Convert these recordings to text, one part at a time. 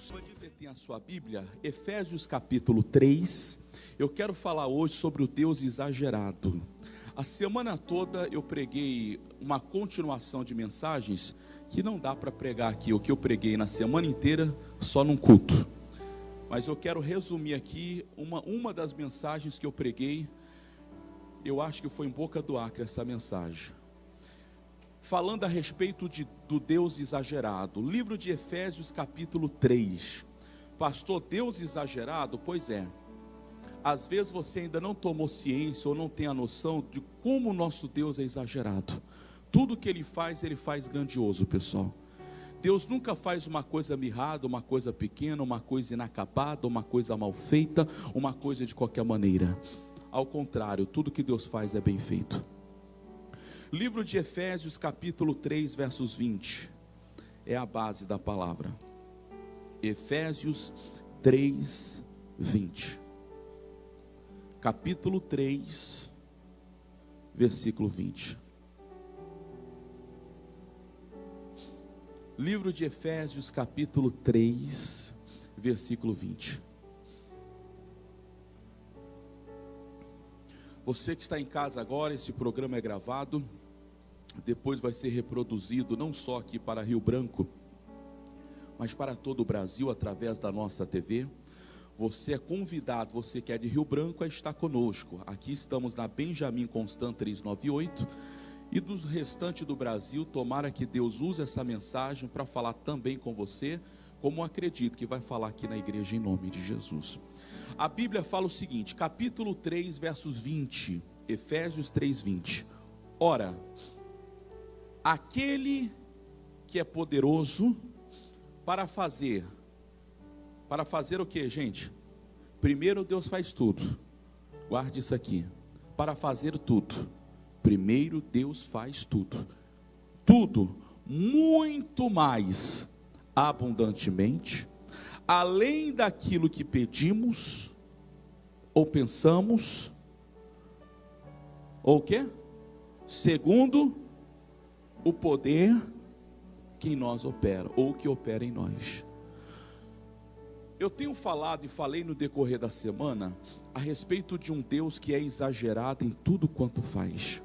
Você tem a sua Bíblia, Efésios capítulo 3. Eu quero falar hoje sobre o Deus exagerado. A semana toda eu preguei uma continuação de mensagens que não dá para pregar aqui o que eu preguei na semana inteira só num culto. Mas eu quero resumir aqui uma das mensagens que eu preguei. Eu acho que foi em Boca do Acre essa mensagem, falando a respeito do Deus exagerado. Livro de Efésios capítulo 3. Pastor, Deus exagerado? Pois é. Às vezes você ainda não tomou ciência ou não tem a noção de como o nosso Deus é exagerado. Tudo que Ele faz grandioso, pessoal. Deus nunca faz uma coisa mirrada, uma coisa pequena, uma coisa inacabada, uma coisa mal feita, uma coisa de qualquer maneira. Ao contrário, tudo que Deus faz é bem feito. Livro de Efésios capítulo 3, versos 20. É a base da palavra. Efésios 3, 20. Capítulo 3, versículo 20. Livro de Efésios capítulo 3, versículo 20. Você que está em casa agora, esse programa é gravado, depois vai ser reproduzido não só aqui para Rio Branco, mas para todo o Brasil através da nossa TV. Você é convidado, você que é de Rio Branco, a estar conosco. Aqui estamos na Benjamin Constant 398, e do restante do Brasil, tomara que Deus use essa mensagem para falar também com você, como acredito que vai falar aqui na igreja em nome de Jesus. A Bíblia fala o seguinte, capítulo 3, versos 20, Efésios 3, 20. Ora, aquele que é poderoso para fazer o que, gente? Primeiro Deus faz tudo, guarde isso aqui, para fazer tudo, primeiro Deus faz tudo, tudo, muito mais abundantemente, além daquilo que pedimos, ou pensamos, ou o quê? Segundo o poder que em nós opera, ou que opera em nós. Eu tenho falado e falei no decorrer da semana a respeito de um Deus que é exagerado em tudo quanto faz.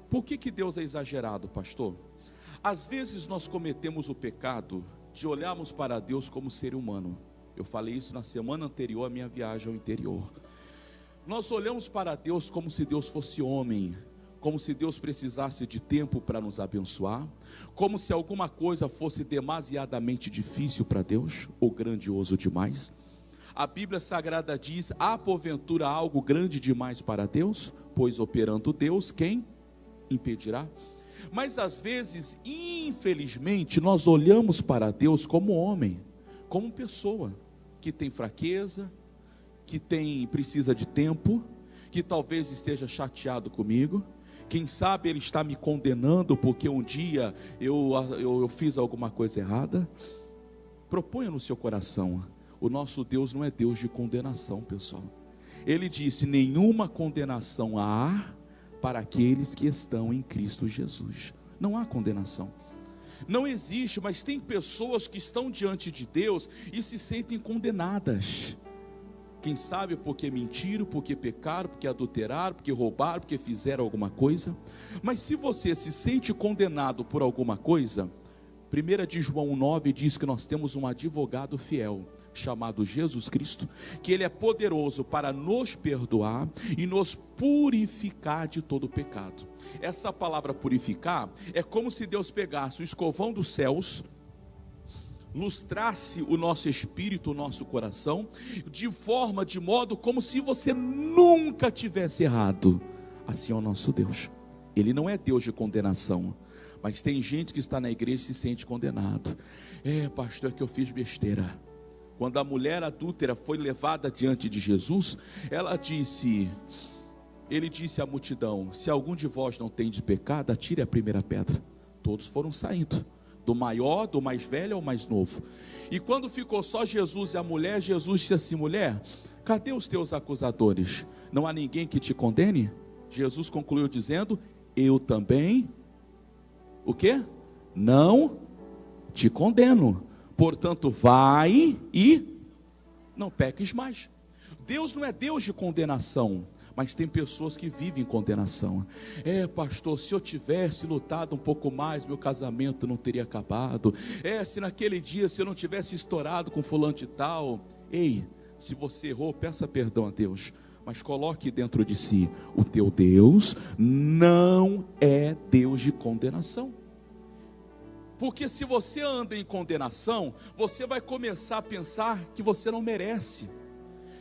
Por que Deus é exagerado, pastor? Às vezes nós cometemos o pecado de olharmos para Deus como ser humano. Eu falei isso na semana anterior à minha viagem ao interior. Nós olhamos para Deus como se Deus fosse homem, como se Deus precisasse de tempo para nos abençoar, como se alguma coisa fosse demasiadamente difícil para Deus, ou grandioso demais. A Bíblia Sagrada diz, há porventura algo grande demais para Deus? Pois operando Deus, quem impedirá? Mas às vezes, infelizmente, nós olhamos para Deus como homem, como pessoa, que tem fraqueza, que precisa de tempo, que talvez esteja chateado comigo. Quem sabe Ele está me condenando porque um dia eu fiz alguma coisa errada. Proponha no seu coração, o nosso Deus não é Deus de condenação, pessoal. Ele disse, nenhuma condenação há para aqueles que estão em Cristo Jesus. Não há condenação. Não existe, mas tem pessoas que estão diante de Deus e se sentem condenadas. Quem sabe porque mentiram, porque pecaram, porque adulteraram, porque roubaram, porque fizeram alguma coisa. Mas se você se sente condenado por alguma coisa, 1 de João 9 diz que nós temos um advogado fiel, chamado Jesus Cristo, que Ele é poderoso para nos perdoar e nos purificar de todo pecado. Essa palavra purificar é como se Deus pegasse o escovão dos céus, lustrasse o nosso espírito, o nosso coração, de modo como se você nunca tivesse errado. Assim é o nosso Deus. Ele não é Deus de condenação, mas tem gente que está na igreja e se sente condenado. Pastor, é que eu fiz besteira. Quando a mulher adúltera foi levada diante de Jesus, ele disse à multidão, se algum de vós não tem de pecado, atire a primeira pedra. Todos foram saindo, do maior, do mais velho ao mais novo. E quando ficou só Jesus e a mulher, Jesus disse assim, mulher, cadê os teus acusadores? Não há ninguém que te condene? Jesus concluiu dizendo, eu também, o quê? Não te condeno. Portanto, vai e não peques mais. Deus não é Deus de condenação, mas tem pessoas que vivem condenação. Pastor, se eu tivesse lutado um pouco mais, meu casamento não teria acabado. Se naquele dia, se eu não tivesse estourado com fulano de tal. Ei, se você errou, peça perdão a Deus, mas coloque dentro de si: o teu Deus não é Deus de condenação. Porque se você anda em condenação, você vai começar a pensar que você não merece,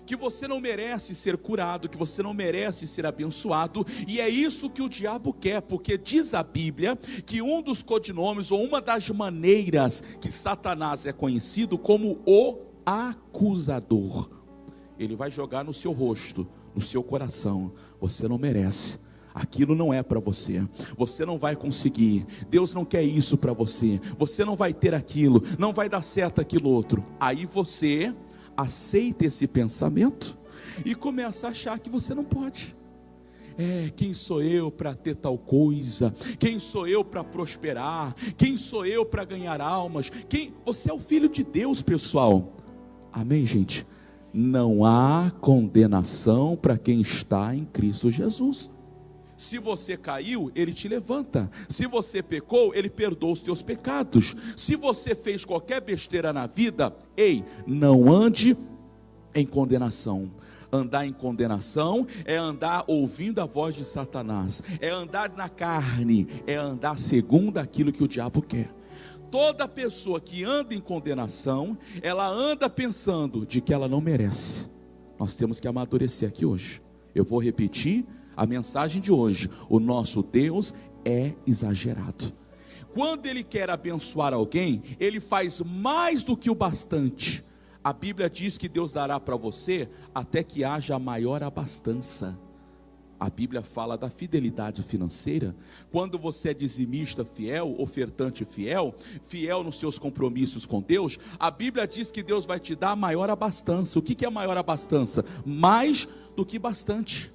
que você não merece ser curado, que você não merece ser abençoado. E é isso que o diabo quer, porque diz a Bíblia que um dos codinomes, ou uma das maneiras que Satanás é conhecido como o acusador, ele vai jogar no seu rosto, no seu coração: você não merece, aquilo não é para você, você não vai conseguir, Deus não quer isso para você, você não vai ter aquilo, não vai dar certo aquilo outro. Aí você aceita esse pensamento e começa a achar que você não pode. Quem sou eu para ter tal coisa? Quem sou eu para prosperar? Quem sou eu para ganhar almas? Você é o filho de Deus, pessoal. Amém, gente? Não há condenação para quem está em Cristo Jesus. Se você caiu, Ele te levanta. Se você pecou, Ele perdoa os teus pecados. Se você fez qualquer besteira na vida, não ande em condenação. Andar em condenação é andar ouvindo a voz de Satanás, é andar na carne, é andar segundo aquilo que o diabo quer. Toda pessoa que anda em condenação, ela anda pensando de que ela não merece. Nós temos que amadurecer aqui hoje. Eu vou repetir a mensagem de hoje: o nosso Deus é exagerado. Quando Ele quer abençoar alguém, Ele faz mais do que o bastante. A Bíblia diz que Deus dará para você até que haja maior abastança. A Bíblia fala da fidelidade financeira. Quando você é dizimista fiel, ofertante fiel, fiel nos seus compromissos com Deus, a Bíblia diz que Deus vai te dar a maior abastança. O que é maior abastança? Mais do que bastante.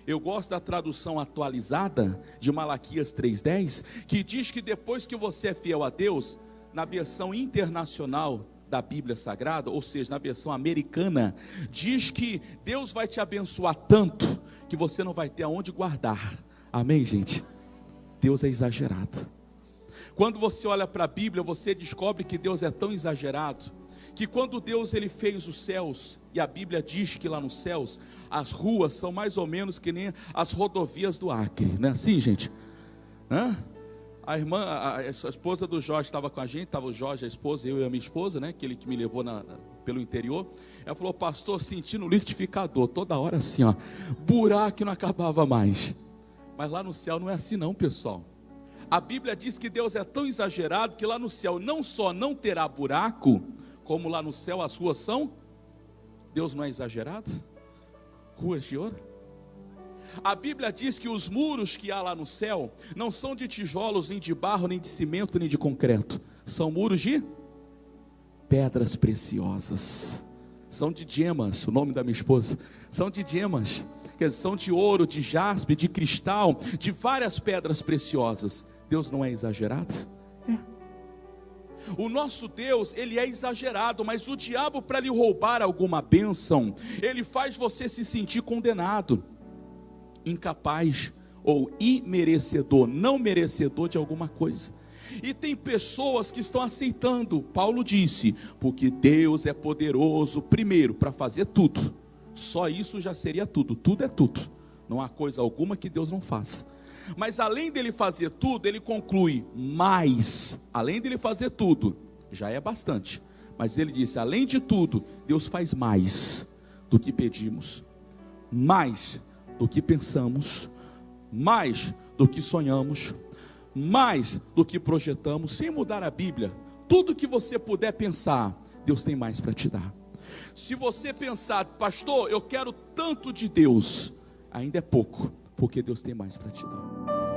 Eu gosto da tradução atualizada de Malaquias 3:10, que diz que depois que você é fiel a Deus, na versão internacional da Bíblia Sagrada, ou seja, na versão americana, diz que Deus vai te abençoar tanto que você não vai ter aonde guardar. Amém, gente? Deus é exagerado. Quando você olha para a Bíblia, você descobre que Deus é tão exagerado, que quando Deus ele fez os céus, e a Bíblia diz que lá nos céus, as ruas são mais ou menos que nem as rodovias do Acre, não é assim, gente? A irmã, a esposa do Jorge estava com a gente, estava o Jorge, a esposa, eu e a minha esposa, né? Aquele que me levou pelo interior. Ela falou: pastor, sentindo o liquidificador, toda hora assim, buraco não acabava mais. Mas lá no céu não é assim não, pessoal. A Bíblia diz que Deus é tão exagerado que lá no céu não só não terá buraco, como lá no céu as ruas são. Deus não é exagerado? Ruas de ouro. A Bíblia diz que os muros que há lá no céu não são de tijolos, nem de barro, nem de cimento, nem de concreto. São muros de pedras preciosas. São de gemas, o nome da minha esposa. São de gemas, que são de ouro, de jaspe, de cristal, de várias pedras preciosas. Deus não é exagerado? O nosso Deus, Ele é exagerado, mas o diabo, para lhe roubar alguma bênção, ele faz você se sentir condenado, incapaz ou imerecedor, não merecedor de alguma coisa. E tem pessoas que estão aceitando. Paulo disse: porque Deus é poderoso, primeiro, para fazer tudo. Só isso já seria tudo, tudo é tudo. Não há coisa alguma que Deus não faça. Mas além dele fazer tudo, ele conclui: mais. Além dele fazer tudo, já é bastante. Mas ele disse: além de tudo, Deus faz mais do que pedimos, mais do que pensamos, mais do que sonhamos, mais do que projetamos. Sem mudar a Bíblia, tudo que você puder pensar, Deus tem mais para te dar. Se você pensar: pastor, eu quero tanto de Deus, ainda é pouco, porque Deus tem mais para te dar.